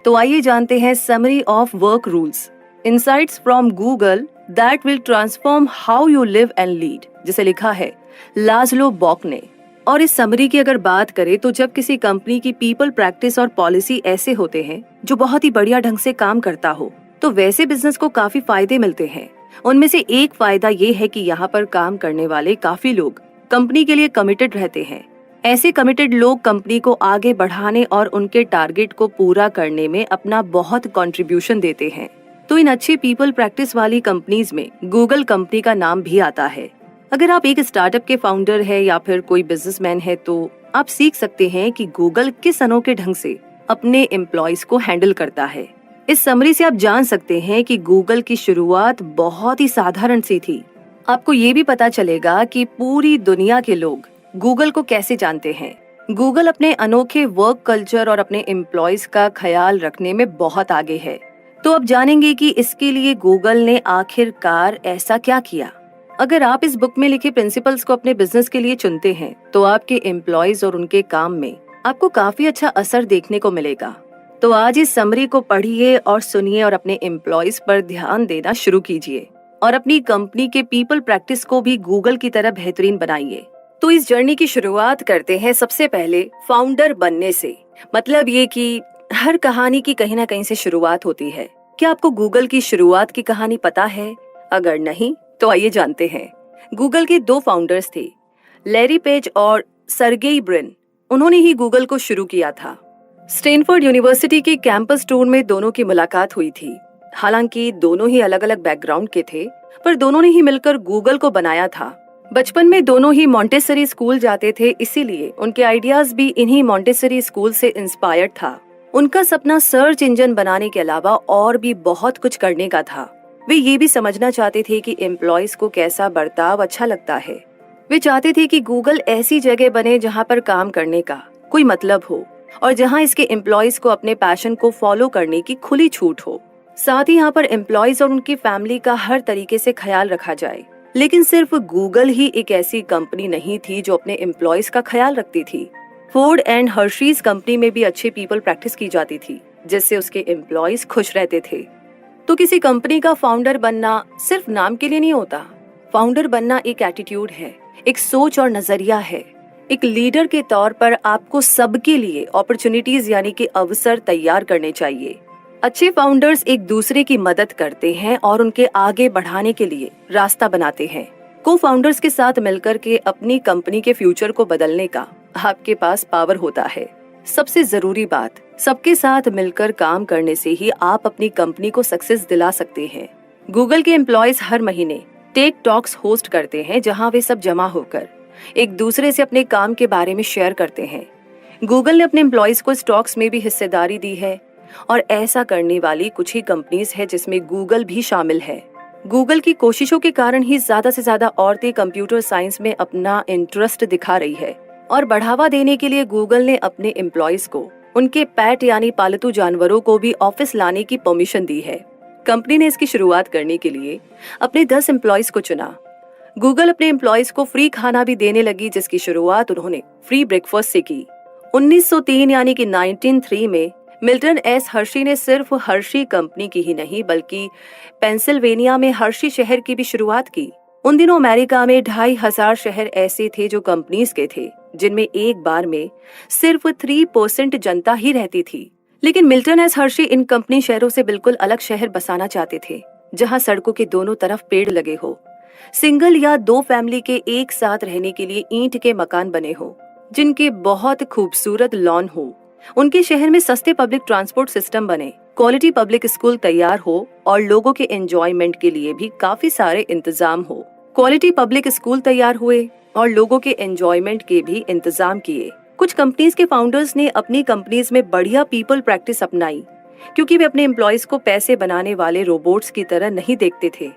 तो आइए जानते हैं summary of work rules, insights from Google that will transform how you live and lead, जिसे लिखा है लाज़लो बॉक ने। और इस समरी की अगर बात करें तो जब किसी कंपनी की पीपल प्रैक्टिस और पॉलिसी ऐसे होते हैं जो बहुत ही बढ़िया ढंग से काम करता हो, तो वैसे बिजनेस को काफी फायदे मिलते हैं। उनमें से एक फायदा ये है कि यहाँ पर काम करने वाले काफी लोग कंपनी के लिए कमिटेड रहते हैं। ऐसे कमिटेड लोग कंपनी को आगे बढ़ाने और उनके टारगेट को पूरा करने में अपना बहुत कंट्रीब्यूशन देते हैं। तो इन अच्छी पीपल प्रैक्टिस वाली कंपनीज में गूगल कंपनी का नाम भी आता है। अगर आप एक स्टार्टअप के फाउंडर है या फिर कोई बिजनेसमैन है तो आप सीख सकते हैं कि गूगल किस अनोखे ढंग से अपने एम्प्लॉयज को हैंडल करता है। इस समरी से आप जान सकते हैं कि गूगल की शुरुआत बहुत ही साधारण सी थी। आपको ये भी पता चलेगा कि पूरी दुनिया के लोग गूगल को कैसे जानते हैं। गूगल अपने अनोखे वर्क कल्चर और अपने एम्प्लॉयज का ख्याल रखने में बहुत आगे है। तो अब जानेंगे कि इसके लिए गूगल ने आखिरकार ऐसा क्या किया। अगर आप इस बुक में लिखे प्रिंसिपल्स को अपने बिजनेस के लिए चुनते हैं तो आपके एम्प्लॉयज और उनके काम में आपको काफी अच्छा असर देखने को मिलेगा। तो आज इस समरी को पढ़िए और सुनिए और अपने एम्प्लॉयज पर ध्यान देना शुरू कीजिए और अपनी कंपनी के पीपल प्रैक्टिस को भी गूगल की तरह बेहतरीन बनाइए। तो इस जर्नी की शुरुआत करते हैं सबसे पहले फाउंडर बनने से। मतलब ये कि हर कहानी की कहीं ना कहीं से शुरुआत होती है। क्या आपको गूगल की शुरुआत की कहानी पता है? अगर नहीं तो आइए जानते हैं। गूगल के दो फाउंडर्स थे, लैरी पेज और सर्गेई ब्रिन। उन्होंने ही गूगल को शुरू किया था। स्टैनफोर्ड यूनिवर्सिटी के कैंपस टूर में दोनों की मुलाकात हुई थी। हालांकि दोनों ही अलग अलग बैकग्राउंड के थे, पर दोनों ने ही मिलकर गूगल को बनाया था। बचपन में दोनों ही मॉन्टेसरी स्कूल जाते थे, इसीलिए उनके आइडियाज भी इन्हीं मॉन्टेसरी स्कूल से इंस्पायर्ड था। उनका सपना सर्च इंजन बनाने के अलावा और भी बहुत कुछ करने का था। वे ये भी समझना चाहते थे कि एम्प्लॉयज को कैसा बर्ताव अच्छा लगता है। वे चाहते थे कि गूगल ऐसी जगह बने जहाँ पर काम करने का कोई मतलब हो और जहाँ इसके एम्प्लॉयज को अपने पैशन को फॉलो करने की खुली छूट हो। साथ ही यहाँ पर एम्प्लॉयज और उनकी फैमिली का हर तरीके से ख्याल रखा जाए। लेकिन सिर्फ गूगल ही एक ऐसी कंपनी नहीं थी जो अपने एम्प्लॉयज का ख्याल रखती थी। फोर्ड एंड हर्शीज कंपनी में भी अच्छी पीपल प्रैक्टिस की जाती थी, जिससे उसके एम्प्लॉयज खुश रहते थे। तो किसी कंपनी का फाउंडर बनना सिर्फ नाम के लिए नहीं होता। फाउंडर बनना एक एटीट्यूड है, एक सोच और नजरिया है। एक लीडर के तौर पर आपको सबके लिए अपॉर्चुनिटीज यानी कि अवसर तैयार करने चाहिए। अच्छे फाउंडर्स एक दूसरे की मदद करते हैं और उनके आगे बढ़ाने के लिए रास्ता बनाते हैं। को फाउंडर्स के साथ मिलकर के अपनी कंपनी के फ्यूचर को बदलने का आपके पास पावर होता है। सबसे जरूरी बात, सबके साथ मिलकर काम करने से ही आप अपनी कंपनी को सक्सेस दिला सकते हैं। गूगल के एम्प्लॉयज हर महीने टेक टॉक्स होस्ट करते हैं, जहां वे सब जमा होकर एक दूसरे से अपने काम के बारे में शेयर करते हैं। गूगल ने अपने एम्प्लॉयज को स्टॉक्स में भी हिस्सेदारी दी है और ऐसा करने वाली कुछ ही कंपनीज है जिसमें गूगल भी शामिल है। गूगल की कोशिशों के कारण ही ज्यादा से ज्यादा औरतें कंप्यूटर साइंस में अपना इंटरेस्ट दिखा रही है और बढ़ावा देने के लिए गूगल ने अपने एम्प्लॉयज को उनके पेट यानी पालतू जानवरों को भी ऑफिस लाने की परमिशन दी है। कंपनी ने इसकी शुरुआत करने के लिए अपने 10 एम्प्लॉयज को चुना। गूगल अपने एम्प्लॉयज को फ्री खाना भी देने लगी, जिसकी शुरुआत उन्होंने फ्री ब्रेकफास्ट से की। 1903 यानी कि 1903 में मिल्टन एस हर्शी ने सिर्फ हर्शी कंपनी की ही नहीं बल्कि पेंसिल्वेनिया में हर्शी शहर की भी शुरुआत की। उन दिनों अमेरिका में 2500 शहर ऐसे थे जो कंपनीज के थे, जिनमें एक बार में सिर्फ 3% जनता ही रहती थी। लेकिन मिल्टन एस हर्शी इन कंपनी शहरों से बिल्कुल अलग शहर बसाना चाहते थे, जहां सड़कों के दोनों तरफ पेड़ लगे हो, सिंगल या 2 फैमिली के एक साथ रहने के लिए ईंट के मकान बने हो, जिनके बहुत खूबसूरत लॉन हो। उनके शहर में सस्ते पब्लिक ट्रांसपोर्ट सिस्टम बने, क्वालिटी पब्लिक स्कूल तैयार हो और लोगों के एंजॉयमेंट के लिए भी काफी सारे इंतजाम हो। क्वालिटी पब्लिक स्कूल तैयार हुए और लोगों के एंजॉयमेंट के भी इंतजाम किए। कुछ कंपनीज के फाउंडर्स ने अपनी कंपनीज में बढ़िया पीपल प्रैक्टिस अपनाई, क्योंकि वे अपने एम्प्लॉयज को पैसे बनाने वाले रोबोट्स की तरह नहीं देखते थे।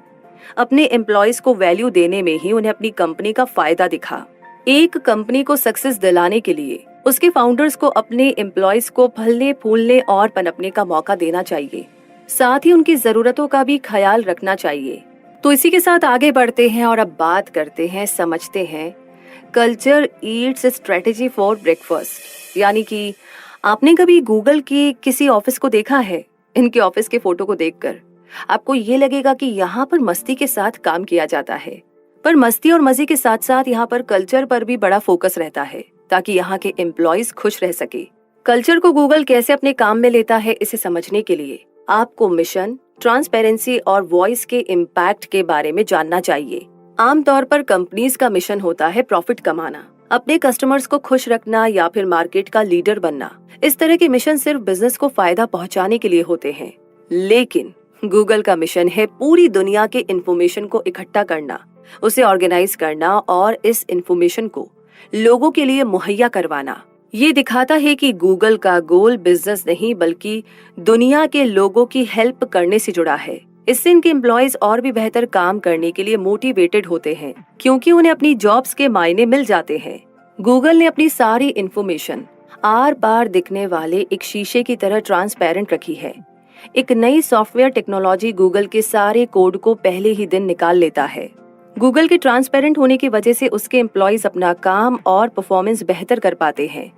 अपने एम्प्लॉयज को वैल्यू देने में ही उन्हें अपनी कंपनी का फायदा दिखा। एक कंपनी को सक्सेस दिलाने के लिए उसके फाउंडर्स को अपने एम्प्लॉयज को फलने फूलने और पनपने का मौका देना चाहिए, साथ ही उनकी जरूरतों का भी ख्याल रखना चाहिए। तो इसी के साथ आगे बढ़ते हैं और अब बात करते हैं, समझते हैं culture Yeats strategy for breakfast, यानी कि आपने कभी गूगल के किसी ऑफिस को देखा है? इनके ऑफिस के फोटो को देखकर आपको ये लगेगा कि यहाँ पर मस्ती के साथ काम किया जाता है। पर मस्ती और मजे के साथ साथ यहाँ पर कल्चर पर भी बड़ा फोकस रहता है, ताकि यहाँ के एम्प्लॉयज खुश रह सके। कल्चर को गूगल कैसे अपने काम में लेता है, इसे समझने के लिए आपको मिशन, ट्रांसपेरेंसी और वॉइस के इम्पैक्ट के बारे में जानना चाहिए। आमतौर पर कंपनीज का मिशन होता है प्रॉफिट कमाना, अपने कस्टमर्स को खुश रखना या फिर मार्केट का लीडर बनना। इस तरह के मिशन सिर्फ बिजनेस को फायदा पहुंचाने के लिए होते हैं। लेकिन गूगल का मिशन है पूरी दुनिया के इंफॉर्मेशन को इकट्ठा करना, उसे ऑर्गेनाइज करना और इस इंफॉर्मेशन को लोगों के लिए मुहैया करवाना। ये दिखाता है कि गूगल का गोल बिजनेस नहीं बल्कि दुनिया के लोगों की हेल्प करने से जुड़ा है। इससे इनके एम्प्लॉयज और भी बेहतर काम करने के लिए मोटिवेटेड होते हैं, क्योंकि उन्हें अपनी जॉब्स के मायने मिल जाते हैं। गूगल ने अपनी सारी इंफॉर्मेशन आर पार दिखने वाले एक शीशे की तरह ट्रांसपेरेंट रखी है। एक नई सॉफ्टवेयर टेक्नोलॉजी गूगल के सारे कोड को पहले ही दिन निकाल लेता है। गूगल के ट्रांसपेरेंट होने की वजह से उसके एम्प्लॉयज अपना काम और परफॉर्मेंस बेहतर कर पाते हैं।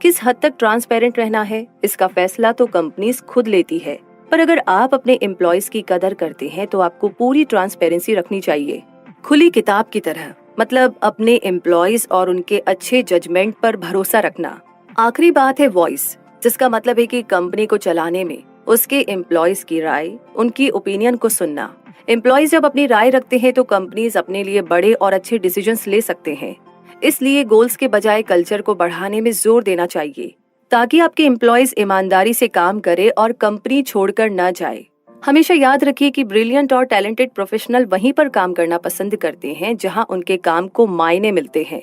किस हद तक ट्रांसपेरेंट रहना है, इसका फैसला तो कंपनीज खुद लेती है, पर अगर आप अपने एम्प्लॉयज की कदर करते हैं तो आपको पूरी ट्रांसपेरेंसी रखनी चाहिए, खुली किताब की तरह। मतलब अपने एम्प्लॉयज और उनके अच्छे जजमेंट पर भरोसा रखना। आखिरी बात है वॉइस, जिसका मतलब है कि कंपनी को चलाने में उसके एम्प्लॉयज की राय, उनकी ओपिनियन को सुनना। एम्प्लॉयज जब अपनी राय रखते हैं तो कंपनीज अपने लिए बड़े और अच्छे डिसीजंस ले सकते हैं। इसलिए गोल्स के बजाय कल्चर को बढ़ाने में जोर देना चाहिए, ताकि आपके एम्प्लॉयज ईमानदारी से काम करे और कंपनी छोड़कर न जाए। हमेशा याद रखिए कि ब्रिलियंट और टैलेंटेड प्रोफेशनल वहीं पर काम करना पसंद करते हैं जहां उनके काम को मायने मिलते हैं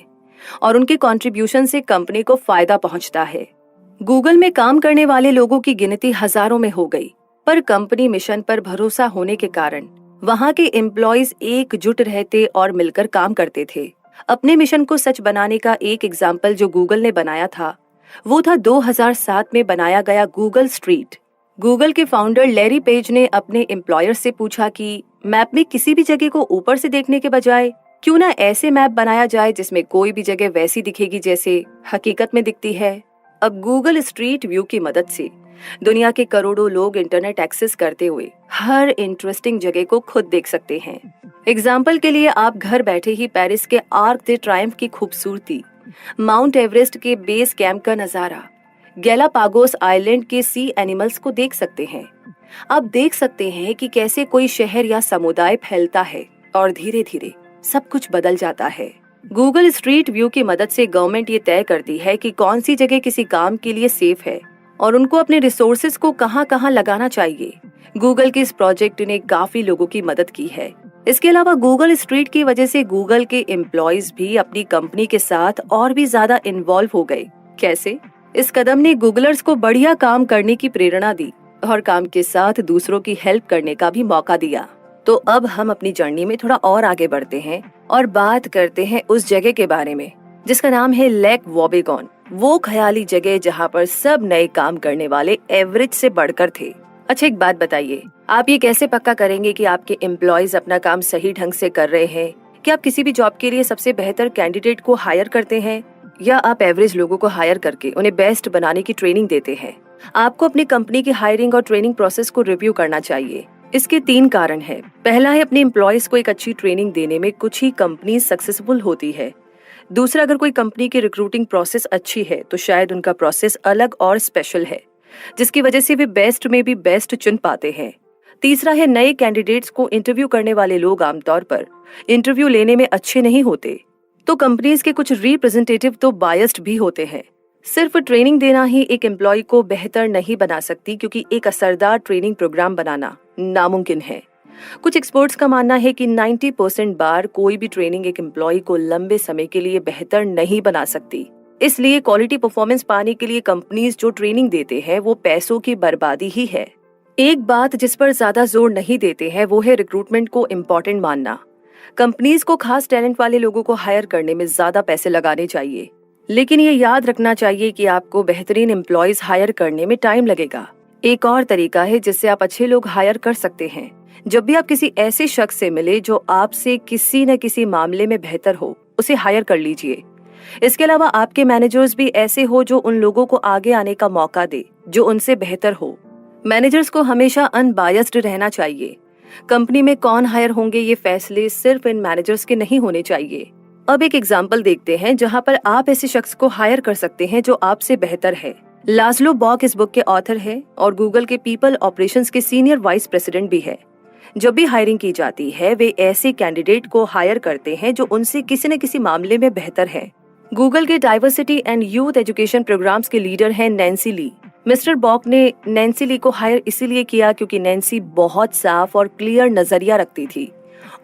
और उनके कंट्रीब्यूशन से कंपनी को फायदा पहुंचता है। गूगल में काम करने वाले लोगों की गिनती हजारों में हो गई, पर कंपनी मिशन पर भरोसा होने के कारण वहां के एम्प्लॉयज एकजुट रहते और मिलकर काम करते थे। अपने मिशन को सच बनाने का एक एग्जाम्पल जो गूगल ने बनाया था वो था 2007 में बनाया गया गूगल स्ट्रीट। गूगल के फाउंडर लैरी पेज ने अपने एम्प्लॉयर से पूछा कि मैप में किसी भी जगह को ऊपर से देखने के बजाय क्यों ना ऐसे मैप बनाया जाए जिसमें कोई भी जगह वैसी दिखेगी जैसे हकीकत में दिखती है। अब गूगल स्ट्रीट व्यू की मदद से दुनिया के करोड़ों लोग इंटरनेट एक्सेस करते हुए हर इंटरेस्टिंग जगह को खुद देख सकते हैं। एग्जाम्पल के लिए आप घर बैठे ही पेरिस के आर्क दे ट्रायम्फ की खूबसूरती, माउंट एवरेस्ट के बेस कैंप का नजारा, गैलापागोस आइलैंड के सी एनिमल्स को देख सकते हैं। आप देख सकते हैं कि कैसे कोई शहर या समुदाय फैलता है और धीरे धीरे सब कुछ बदल जाता है। गूगल स्ट्रीट व्यू की मदद से गवर्नमेंट ये तय करती है कि कौन सी जगह किसी काम के लिए सेफ है और उनको अपने रिसोर्सेज को कहां-कहां लगाना चाहिए। गूगल के इस प्रोजेक्ट ने काफी लोगों की मदद की है। इसके अलावा गूगल स्ट्रीट की वजह से गूगल के एम्प्लॉयज भी अपनी कंपनी के साथ और भी ज्यादा इन्वॉल्व हो गए। कैसे? इस कदम ने गूगलर्स को बढ़िया काम करने की प्रेरणा दी और काम के साथ दूसरों की हेल्प करने का भी मौका दिया। तो अब हम अपनी जर्नी में थोड़ा और आगे बढ़ते हैं और बात करते हैं उस जगह के बारे में जिसका नाम है लेक वोबेगॉन। वो ख्याली जगह जहाँ पर सब नए काम करने वाले एवरेज से बढ़कर थे। अच्छा, एक बात बताइए, आप ये कैसे पक्का करेंगे कि आपके एम्प्लॉयज अपना काम सही ढंग से कर रहे हैं? क्या आप किसी भी जॉब के लिए सबसे बेहतर कैंडिडेट को हायर करते हैं या आप एवरेज लोगों को हायर करके उन्हें बेस्ट बनाने की ट्रेनिंग देते हैं? आपको अपनी कंपनी की हायरिंग और ट्रेनिंग प्रोसेस को रिव्यू करना चाहिए। इसके 3 कारण हैं। पहला है, अपने एम्प्लॉयज को एक अच्छी ट्रेनिंग देने में कुछ ही कंपनी सक्सेसफुल होती है। दूसरा, अगर कोई कंपनी की रिक्रूटिंग प्रोसेस अच्छी है तो शायद उनका प्रोसेस अलग और स्पेशल है, जिसकी वजह से वे बेस्ट में भी बेस्ट चुन पाते हैं। तीसरा है, नए कैंडिडेट्स को इंटरव्यू करने वाले लोग आमतौर पर इंटरव्यू लेने में अच्छे नहीं होते, तो कंपनीज के कुछ रिप्रेजेंटेटिव तो बायस्ड भी होते हैं। सिर्फ ट्रेनिंग देना ही एक एम्प्लॉय को बेहतर नहीं बना सकती, क्योंकि एक असरदार ट्रेनिंग प्रोग्राम बनाना नामुमकिन है। कुछ एक्सपर्ट्स का मानना है कि 90% बार कोई भी ट्रेनिंग एक एम्प्लॉय को लंबे समय के लिए बेहतर नहीं बना सकती। इसलिए क्वालिटी परफॉर्मेंस पाने के लिए कंपनीज जो ट्रेनिंग देते हैं वो पैसों की बर्बादी ही है। एक बात जिस पर ज्यादा जोर नहीं देते हैं वो है रिक्रूटमेंट को इम्पोर्टेंट मानना। कंपनीज को खास टैलेंट वाले लोगों को हायर करने में ज्यादा पैसे लगाने चाहिए, लेकिन ये याद रखना चाहिए कि आपको बेहतरीन एम्प्लॉयज हायर करने में टाइम लगेगा। एक और तरीका है जिससे आप अच्छे लोग हायर कर सकते हैं। जब भी आप किसी ऐसे शख्स से मिले जो आपसे किसी न किसी मामले में बेहतर हो, उसे हायर कर लीजिए। इसके अलावा आपके मैनेजर्स भी ऐसे हो जो उन लोगों को आगे आने का मौका दे जो उनसे बेहतर हो। मैनेजर्स को हमेशा अनबायस्ड रहना चाहिए। कंपनी में कौन हायर होंगे ये फैसले सिर्फ इन मैनेजर्स के नहीं होने चाहिए। अब एक एग्जाम्पल देखते हैं जहां पर आप ऐसे शख्स को हायर कर सकते हैं जो आपसे बेहतर है। लाज़लो बॉक इस बुक के ऑथर है और गूगल के पीपल ऑपरेशंस के सीनियर वाइस प्रेसिडेंट भी है। जब भी हायरिंग की जाती है वे ऐसे कैंडिडेट को हायर करते हैं जो उनसे किसी न किसी मामले में बेहतर है। गूगल के diversity and youth education programmes के लीडर हैं नैन्सी ली। मिस्टर बॉक ने नैन्सी ली को हायर इसीलिए किया क्योंकि नैन्सी बहुत साफ और क्लियर नजरिया रखती थी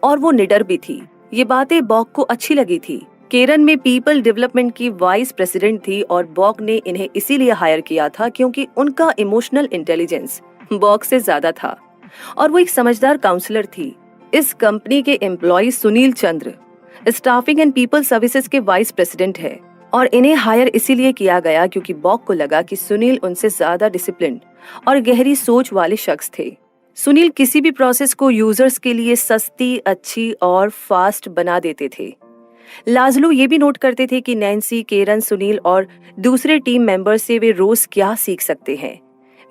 और वो निडर भी थी। ये बातें बॉक को अच्छी लगी थी। केरन में पीपल डेवलपमेंट की वाइस प्रेसिडेंट थी और बॉक ने इन्हें इसीलिए हायर किया था क्योंकि उनका इमोशनल इंटेलिजेंस बॉक से ज्यादा था और वो एक समझदार काउंसलर थी। इस कंपनी के employ Sunil Chandra staffing and people services के वाइस प्रेसिडेंट है और इन्हें हायर इसीलिए किया गया क्योंकि बॉक को लगा कि सुनील उनसे ज्यादा डिसिप्लिन और गहरी सोच वाले शख्स थे। सुनील किसी भी प्रोसेस को यूजर्स के लिए सस्ती, अच्छी और फास्ट बना देते थे। लाज़लो ये भी नोट करते थे कि नैन्सी, केरन, सुनील और दूसरे टीम मेंबर से वे रोज क्या सीख सकते हैं।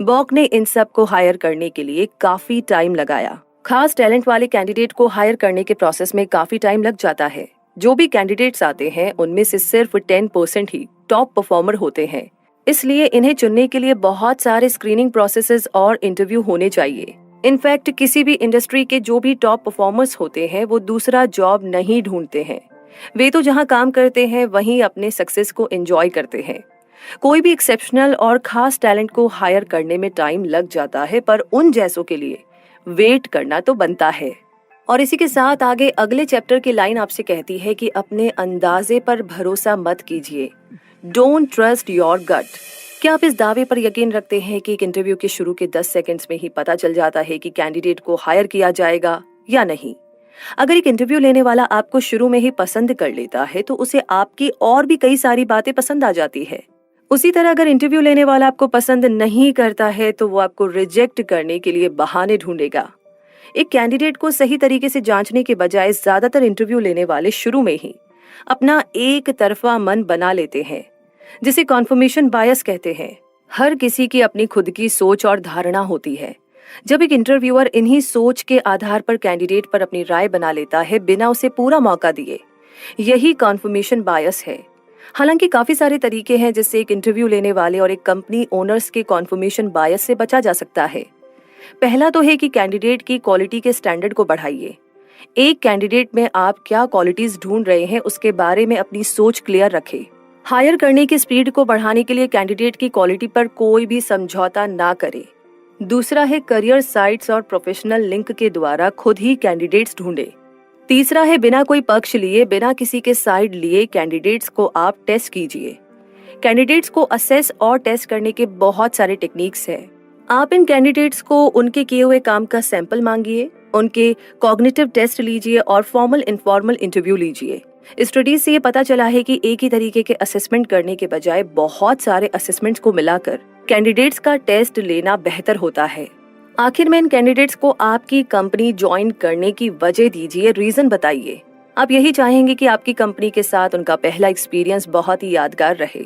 बॉक ने इन सब को हायर करने के लिए काफी टाइम लगाया। खास टैलेंट वाले कैंडिडेट को हायर करने के प्रोसेस में काफी टाइम लग जाता है। जो भी कैंडिडेट्स आते हैं उनमें से सिर्फ 10% ही टॉप परफॉर्मर होते हैं, इसलिए इन्हें चुनने के लिए बहुत सारे स्क्रीनिंग प्रोसेसेस और इंटरव्यू होने चाहिए। इनफैक्ट किसी भी इंडस्ट्री के जो भी टॉप परफॉर्मर्स होते हैं वो दूसरा जॉब नहीं ढूंढते हैं। वे तो जहां काम करते हैं वहीं अपने सक्सेस को एंजॉय करते हैं। कोई भी एक्सेप्शनल और खास टैलेंट को हायर करने में टाइम लग जाता है, पर उन जैसों के लिए वेट करना तो बनता है। और इसी के साथ आगे अगले चैप्टर की लाइन आपसे कहती है कि अपने अंदाजे पर भरोसा मत कीजिए। Don't trust your gut. क्या आप इस दावे पर यकीन रखते हैं कि एक इंटरव्यू के शुरू के 10 सेकंड्स में ही पता चल जाता है कि कैंडिडेट को हायर किया जाएगा या नहीं? अगर एक इंटरव्यू लेने वाला आपको शुरू में ही पसंद कर लेता है तो उसे आपकी और भी कई सारी बातें पसंद आ जाती है। उसी तरह अगर इंटरव्यू लेने वाला आपको पसंद नहीं करता है तो वो आपको रिजेक्ट करने के लिए बहाने ढूंढेगा। एक कैंडिडेट को सही तरीके से जांचने के बजाय ज्यादातर इंटरव्यू लेने वाले शुरू में ही अपना एक तरफा मन बना लेते हैं, जिसे कॉन्फर्मेशन बायस कहते हैं। हर किसी की अपनी खुद की सोच और धारणा होती है। जब एक इंटरव्यूअर इन्हीं सोच के आधार पर कैंडिडेट पर अपनी राय बना लेता है बिना उसे पूरा मौका दिए, यही कॉन्फर्मेशन बायस है। हालांकि काफी सारे तरीके हैं जिससे एक इंटरव्यू लेने वाले और एक कंपनी ओनर्स के कॉन्फर्मेशन बायस से बचा जा सकता है। पहला तो है कि कैंडिडेट की क्वालिटी के स्टैंडर्ड को बढ़ाइए। एक कैंडिडेट में आप क्या क्वालिटीज ढूंढ रहे हैं उसके बारे में अपनी सोच क्लियर रखें। हायर करने की स्पीड को बढ़ाने के लिए कैंडिडेट की क्वालिटी पर कोई भी समझौता ना करें। दूसरा है करियर साइट्स और प्रोफेशनल लिंक के द्वारा खुद ही कैंडिडेट्स ढूंढें। तीसरा है बिना कोई पक्ष लिए, बिना किसी के साइड लिए कैंडिडेट्स को आप टेस्ट कीजिए। कैंडिडेट्स को असेस और टेस्ट करने के बहुत सारे टेक्निक्स हैं। आप इन कैंडिडेट्स को उनके किए हुए काम का सैंपल मांगिए, उनके कॉग्निटिव टेस्ट लीजिए और फॉर्मल इनफॉर्मल इंटरव्यू लीजिए। स्टडीज से ये पता चला है कि एक ही तरीके के असेसमेंट करने के बजाय बहुत सारे असेसमेंट्स को मिलाकर कैंडिडेट्स का टेस्ट लेना बेहतर होता है। आखिर में इन कैंडिडेट्स को आपकी कंपनी ज्वाइन करने की वजह दीजिए, रीजन बताइए। आप यही चाहेंगे कि आपकी कंपनी के साथ उनका पहला एक्सपीरियंस बहुत ही यादगार रहे।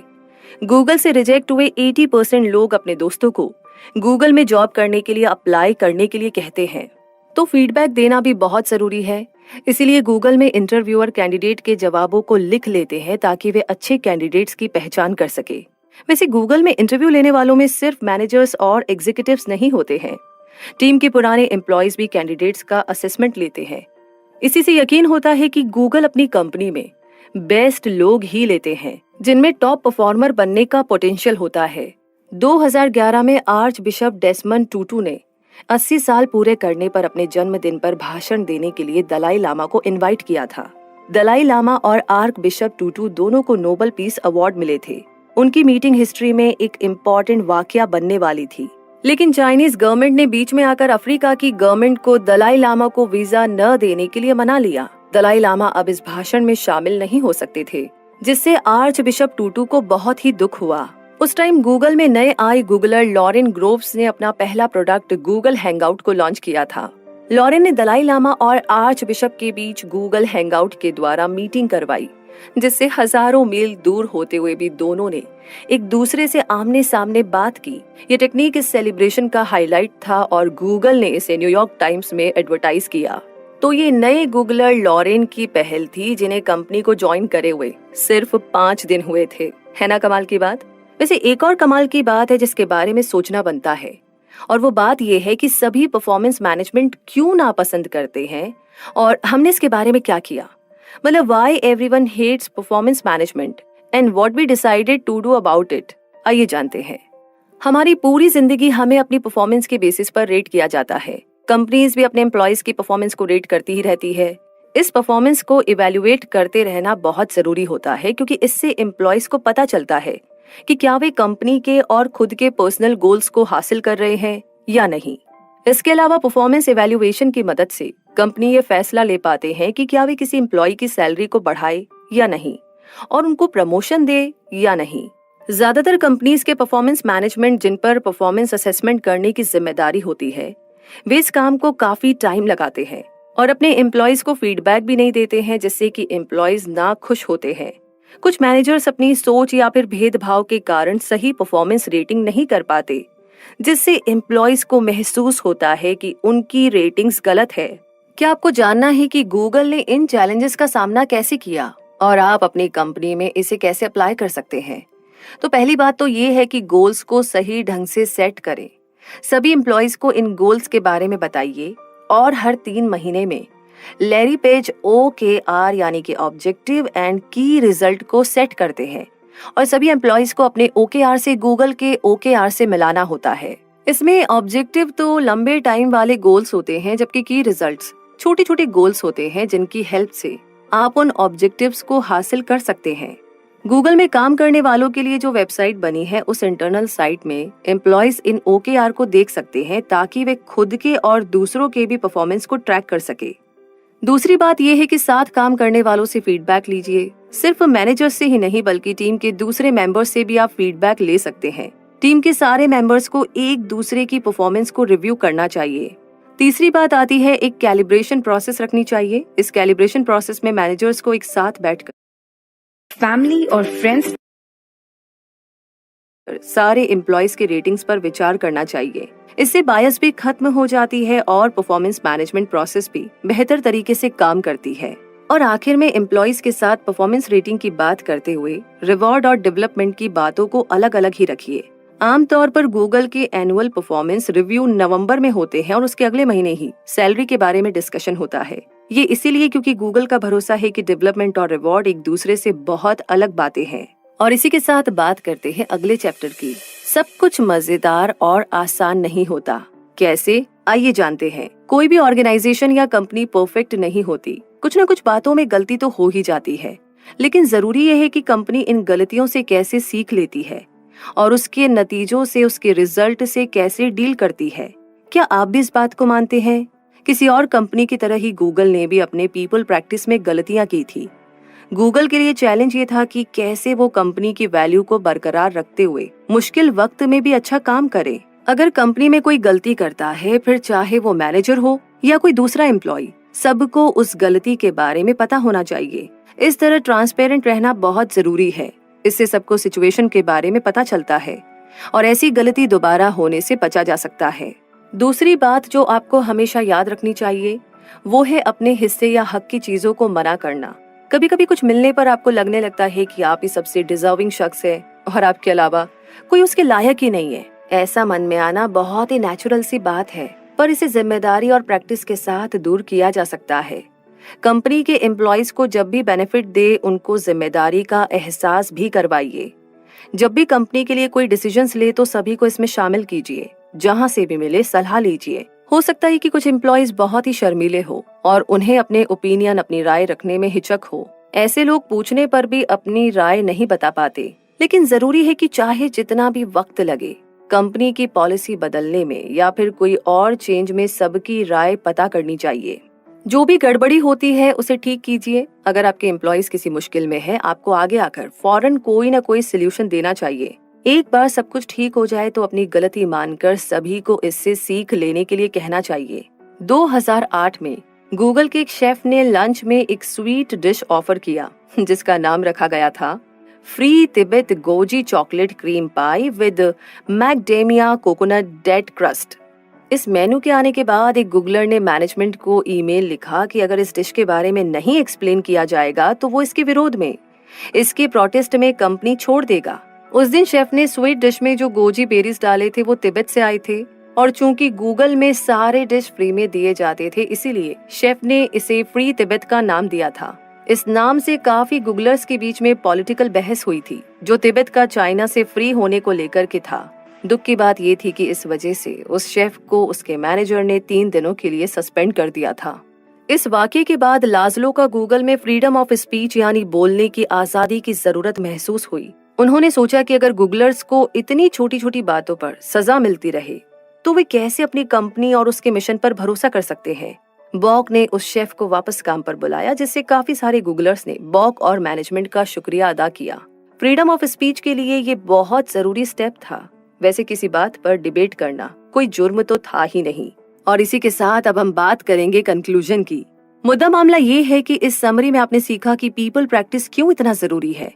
गूगल से रिजेक्ट हुए 80% लोग अपने दोस्तों को गूगल में जॉब करने के लिए अप्लाई करने के लिए कहते हैं, तो फीडबैक देना भी बहुत जरूरी है। इसीलिए गूगल में इंटरव्यूअर कैंडिडेट के जवाबों को लिख लेते हैं ताकि वे अच्छे कैंडिडेट्स की पहचान कर सके। वैसे गूगल में इंटरव्यू लेने वालों में सिर्फ मैनेजर्स और एग्जीक्यूटिव्स नहीं होते हैं। टीम के पुराने एम्प्लॉयज भी कैंडिडेट्स का असेसमेंट लेते हैं। इसी से यकीन होता है कि गूगल अपनी कंपनी में बेस्ट लोग ही लेते हैं जिनमें टॉप परफॉर्मर बनने का पोटेंशियल होता है। 2011 में आर्च बिशप डेसमंड टूटू ने 80 साल पूरे करने पर अपने जन्मदिन पर भाषण देने के लिए दलाई लामा को इनवाइट किया था। दलाई लामा और आर्क बिशप टूटू दोनों को नोबेल पीस अवार्ड मिले थे। उनकी मीटिंग हिस्ट्री में एक इम्पोर्टेंट वाकया बनने वाली थी, लेकिन चाइनीज गवर्नमेंट ने बीच में आकर अफ्रीका की गवर्नमेंट को दलाई लामा को वीजा न देने के लिए मना लिया। दलाई लामा अब इस भाषण में शामिल नहीं हो सकते थे, जिससे आर्च बिशप टूटू को बहुत ही दुख हुआ। उस टाइम गूगल में नए आए गूगलर लॉरेन ग्रोव्स ने अपना पहला प्रोडक्ट गूगल हैंगआउट को लॉन्च किया था। लॉरेन ने दलाई लामा और आर्च बिशप के बीच गूगल हैंगआउट के द्वारा मीटिंग करवाई जिससे हजारों मील दूर होते हुए भी दोनों ने एक दूसरे से आमने सामने बात की। ये टेक्निक इस सेलिब्रेशन का हाईलाइट था और गूगल ने इसे न्यूयॉर्क टाइम्स में एडवर्टाइज किया। तो ये नए गूगलर लॉरेन की पहल थी, जिन्हें कंपनी को ज्वाइन करे हुए सिर्फ 5 दिन हुए थे। है ना कमाल की बात। वैसे एक और कमाल की बात है जिसके बारे में सोचना बनता है, और वो बात ये है कि सभी परफॉर्मेंस मैनेजमेंट क्यों नापसंद करते हैं और हमने इसके बारे में क्या किया। मतलब why everyone hates performance management and what we decided to do about it. आइए जानते हैं। हमारी पूरी जिंदगी हमें अपनी परफॉर्मेंस के बेसिस पर रेट किया जाता है। कंपनीज भी अपने एम्प्लॉयज की परफॉर्मेंस को रेट करती ही रहती है। इस परफॉर्मेंस को इवैल्यूएट करते रहना बहुत जरूरी होता है, क्योंकि इससे एम्प्लॉयज को पता चलता है कि क्या वे कंपनी के और खुद के पर्सनल गोल्स को हासिल कर रहे हैं या नहीं। इसके अलावा परफॉर्मेंस इवैल्यूएशन की मदद से कंपनी ये फैसला ले पाते हैं कि क्या वे किसी एम्प्लॉय की सैलरी को बढ़ाए या नहीं और उनको प्रमोशन दे या नहीं। ज्यादातर कंपनीज के परफॉर्मेंस मैनेजमेंट जिन पर परफॉर्मेंस असेसमेंट करने की जिम्मेदारी होती है, वे इस काम को काफी टाइम लगाते हैं और अपने एम्प्लॉयज को फीडबैक भी नहीं देते हैं, जिससे कि एम्प्लॉयज ना खुश होते हैं। कुछ मैनेजर्स अपनी सोच या फिर भेदभाव के कारण सही परफॉर्मेंस रेटिंग नहीं कर पाते, जिससे एम्प्लॉयज को महसूस होता है कि उनकी रेटिंग्स गलत है। क्या आपको जानना है कि गूगल ने इन चैलेंजेस का सामना कैसे किया और आप अपनी कंपनी में इसे कैसे अप्लाई कर सकते हैं? तो पहली बात तो ये है कि गोल्स को सही ढंग से सेट करें। सभी एम्प्लॉयज को इन गोल्स के बारे में बताइए और हर 3 महीने में लैरी पेज OKR यानी कि ऑब्जेक्टिव एंड की रिजल्ट को सेट करते हैं और सभी एम्प्लॉयज को अपने OKR से गूगल के OKR से मिलाना होता है। इसमें ऑब्जेक्टिव तो लंबे टाइम वाले गोल्स होते हैं, जबकि की रिजल्ट्स छोटे छोटे गोल्स होते हैं जिनकी हेल्प से आप उन ऑब्जेक्टिव्स को हासिल कर सकते हैं। गूगल में काम करने वालों के लिए जो वेबसाइट बनी है, उस इंटरनल साइट में एम्प्लॉयज इन OKR को देख सकते हैं ताकि वे खुद के और दूसरों के भी परफॉर्मेंस को ट्रैक कर सके। दूसरी बात यह है कि साथ काम करने वालों से फीडबैक लीजिए। सिर्फ मैनेजर से ही नहीं बल्कि टीम के दूसरे मेंबर्स से भी आप फीडबैक ले सकते हैं। टीम के सारे मेंबर्स को एक दूसरे की परफॉर्मेंस को रिव्यू करना चाहिए। तीसरी बात आती है, एक कैलिब्रेशन प्रोसेस रखनी चाहिए। इस कैलिब्रेशन प्रोसेस में मैनेजर्स को एक साथ बैठकर फैमिली और फ्रेंड्स सारे एम्प्लॉयज के रेटिंग्स पर विचार करना चाहिए। इससे बायस भी खत्म हो जाती है और परफॉर्मेंस मैनेजमेंट प्रोसेस भी बेहतर तरीके से काम करती है। और आखिर में एम्प्लॉयज के साथ परफॉर्मेंस रेटिंग की बात करते हुए रिवॉर्ड और डेवलपमेंट की बातों को अलग अलग ही रखिए। आमतौर पर गूगल के एनुअल परफॉर्मेंस रिव्यू नवंबर में होते हैं और उसके अगले महीने ही सैलरी के बारे में डिस्कशन होता है। ये इसीलिए क्योंकि गूगल का भरोसा है कि डेवलपमेंट और रिवॉर्ड एक दूसरे से बहुत अलग बातें हैं। और इसी के साथ बात करते हैं अगले चैप्टर की। सब कुछ मजेदार और आसान नहीं होता। कैसे? आइए जानते हैं। कोई भी ऑर्गेनाइजेशन या कंपनी परफेक्ट नहीं होती। कुछ न कुछ बातों में गलती तो हो ही जाती है, लेकिन जरूरी यह है कि कंपनी इन गलतियों से कैसे सीख लेती है और उसके नतीजों से, उसके रिजल्ट से कैसे डील करती है। क्या आप भी इस बात को मानते हैं? किसी और कंपनी की तरह ही गूगल ने भी अपने पीपल प्रैक्टिस में गलतियां की थी। गूगल के लिए चैलेंज ये था कि कैसे वो कंपनी की वैल्यू को बरकरार रखते हुए मुश्किल वक्त में भी अच्छा काम करे। अगर कंपनी में कोई गलती करता है, फिर चाहे वो मैनेजर हो या कोई दूसरा एम्प्लॉय, सबको उस गलती के बारे में पता होना चाहिए। इस तरह ट्रांसपेरेंट रहना बहुत जरूरी है। इससे सबको सिचुएशन के बारे में पता चलता है और ऐसी गलती दोबारा होने से बचा जा सकता है। दूसरी बात जो आपको हमेशा याद रखनी चाहिए, वो है अपने हिस्से या हक की चीजों को मना करना। कभी कभी कुछ मिलने पर आपको लगने लगता है कि आप ही सबसे डिजर्विंग शख्स है और आपके अलावा कोई उसके लायक ही नहीं है। ऐसा मन में आना बहुत ही नेचुरल सी बात है, पर इसे जिम्मेदारी और प्रैक्टिस के साथ दूर किया जा सकता है। कंपनी के एम्प्लॉयज को जब भी बेनिफिट दे, उनको जिम्मेदारी का एहसास भी करवाइए। जब भी कंपनी के लिए कोई डिसीजंस ले तो सभी को इसमें शामिल कीजिए। जहां से भी मिले सलाह लीजिए। हो सकता है कि कुछ एम्प्लॉयज बहुत ही शर्मीले हो और उन्हें अपने ओपिनियन, अपनी राय रखने में हिचक हो। ऐसे लोग पूछने पर भी अपनी राय नहीं बता पाते, लेकिन जरूरी है कि चाहे जितना भी वक्त लगे, कंपनी की पॉलिसी बदलने में या फिर कोई और चेंज में सबकी राय पता करनी चाहिए। जो भी गड़बड़ी होती है उसे ठीक कीजिए। अगर आपके एम्प्लॉयज किसी मुश्किल में है, आपको आगे आकर फौरन कोई ना कोई सोल्यूशन देना चाहिए। एक बार सब कुछ ठीक हो जाए तो अपनी गलती मानकर सभी को इससे सीख लेने के लिए कहना चाहिए। 2008 में गूगल के एक शेफ ने लंच में एक स्वीट डिश ऑफर किया जिसका नाम रखा गया था free Tibet goji chocolate cream pie with macadamia coconut date crust. इस मेनू के आने के बाद एक गूगलर ने मैनेजमेंट को ईमेल लिखा कि अगर इस डिश के बारे में नहीं एक्सप्लेन किया जाएगा तो वो इसके विरोध में, इसके प्रोटेस्ट में कंपनी छोड़ देगा। उस दिन शेफ ने स्वीट डिश में जो गोजी बेरीज डाले थे वो तिब्बत से आए थे और चूंकि गूगल में सारे डिश फ्री में दिए जाते थे इसीलिए शेफ ने इसे फ्री तिब्बत का नाम दिया था। इस नाम से काफी गूगलर्स के बीच में पॉलिटिकल बहस हुई थी जो तिब्बत का चाइना से फ्री होने को लेकर के था। दुख की बात ये थी कि इस वजह से उस शेफ को उसके मैनेजर ने 3 दिनों के लिए सस्पेंड कर दिया था। इस वाकये के बाद लाज़लो का गूगल में फ्रीडम ऑफ स्पीच यानी बोलने की आजादी की जरूरत महसूस हुई। उन्होंने सोचा कि अगर गूगलर्स को इतनी छोटी छोटी बातों पर सजा मिलती रहे तो वे कैसे अपनी कंपनी और उसके मिशन पर भरोसा कर सकते हैं। बॉक ने उस शेफ को वापस काम पर बुलाया जिससे काफी सारे गूगलर्स ने बॉक और मैनेजमेंट का शुक्रिया अदा किया। फ्रीडम ऑफ स्पीच के लिए ये बहुत जरूरी स्टेप था। वैसे किसी बात पर डिबेट करना कोई जुर्म तो था ही नहीं। और इसी के साथ अब हम बात करेंगे कंक्लूजन की। मुद्दा मामला ये है कि इस समरी में आपने सीखा कि पीपल प्रैक्टिस क्यों इतना जरूरी है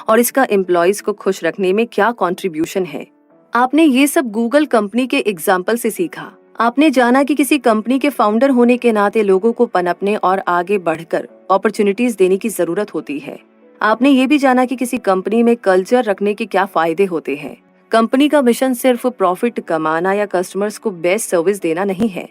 और इसका एम्प्लॉयज को खुश रखने में क्या कॉन्ट्रीब्यूशन है। आपने ये सब गूगल कंपनी के एग्जाम्पल से सीखा। आपने जाना कि किसी कंपनी के फाउंडर होने के नाते लोगों को पनपने और आगे बढ़कर अपॉर्चुनिटीज देने की जरूरत होती है। आपने ये भी जाना कि किसी कंपनी में कल्चर रखने के क्या फायदे होते हैं। कंपनी का मिशन सिर्फ प्रॉफिट कमाना या कस्टमर्स को बेस्ट सर्विस देना नहीं है।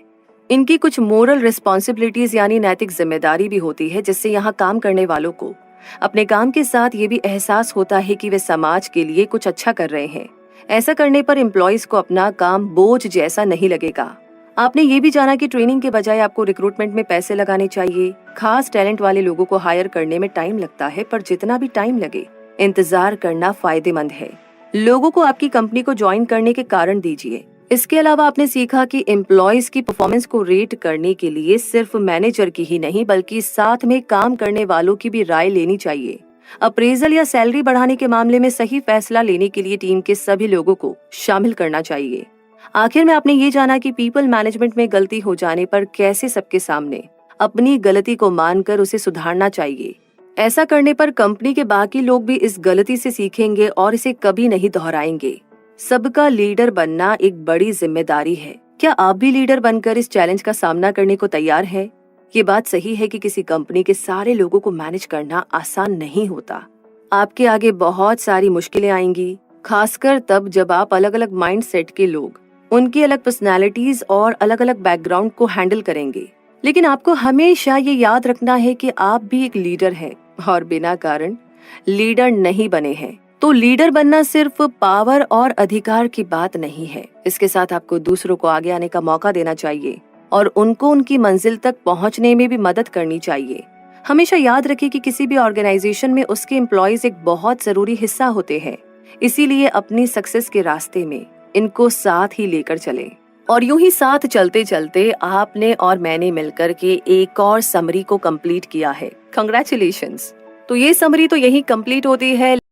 इनकी कुछ मोरल रिस्पॉन्सिबिलिटीज यानी नैतिक जिम्मेदारी भी होती है जिससे यहाँ काम करने वालों को अपने काम के साथ ये भी एहसास होता है कि वे समाज के लिए कुछ अच्छा कर रहे हैं। ऐसा करने पर एम्प्लॉयज को अपना काम बोझ जैसा नहीं लगेगा। आपने ये भी जाना कि ट्रेनिंग के बजाय आपको रिक्रूटमेंट में पैसे लगाने चाहिए। खास टैलेंट वाले लोगों को हायर करने में टाइम लगता है पर जितना भी टाइम लगे इंतजार करना फायदेमंद है। लोगों को आपकी कंपनी को ज्वाइन करने के कारण दीजिए। इसके अलावा आपने सीखा कि एम्प्लॉयज की परफॉर्मेंस को रेट करने के लिए सिर्फ मैनेजर की ही नहीं बल्कि साथ में काम करने वालों की भी राय लेनी चाहिए। अप्रेजल या सैलरी बढ़ाने के मामले में सही फैसला लेने के लिए टीम के सभी लोगों को शामिल करना चाहिए। आखिर में आपने ये जाना कि पीपल मैनेजमेंट में गलती हो जाने पर कैसे सबके सामने अपनी गलती को मानकर उसे सुधारना चाहिए। ऐसा करने पर कंपनी के बाकी लोग भी इस गलती से सीखेंगे और इसे कभी नहीं दोहराएंगे। सबका लीडर बनना एक बड़ी जिम्मेदारी है। क्या आप भी लीडर बनकर इस चैलेंज का सामना करने को तैयार है? ये बात सही है कि किसी कंपनी के सारे लोगों को मैनेज करना आसान नहीं होता। आपके आगे बहुत सारी मुश्किलें आएंगी, खासकर तब जब आप अलग अलग माइंड सेट के लोग, उनकी अलग पर्सनैलिटीज और अलग अलग बैकग्राउंड को हैंडल करेंगे। लेकिन आपको हमेशा ये याद रखना है कि आप भी एक लीडर हैं और बिना कारण लीडर नहीं बने हैं। तो लीडर बनना सिर्फ पावर और अधिकार की बात नहीं है। इसके साथ आपको दूसरों को आगे आने का मौका देना चाहिए और उनको उनकी मंजिल तक पहुंचने में भी मदद करनी चाहिए। हमेशा याद रखें कि किसी भी ऑर्गेनाइजेशन में उसके एम्प्लॉयज एक बहुत जरूरी हिस्सा होते हैं। इसीलिए अपनी सक्सेस के रास्ते में इनको साथ ही लेकर चलें। और यूं ही साथ चलते चलते आपने और मैंने मिलकर के एक और समरी को कंप्लीट किया है। कंग्रेचुलेशंस। तो ये समरी तो यही कंप्लीट होती है।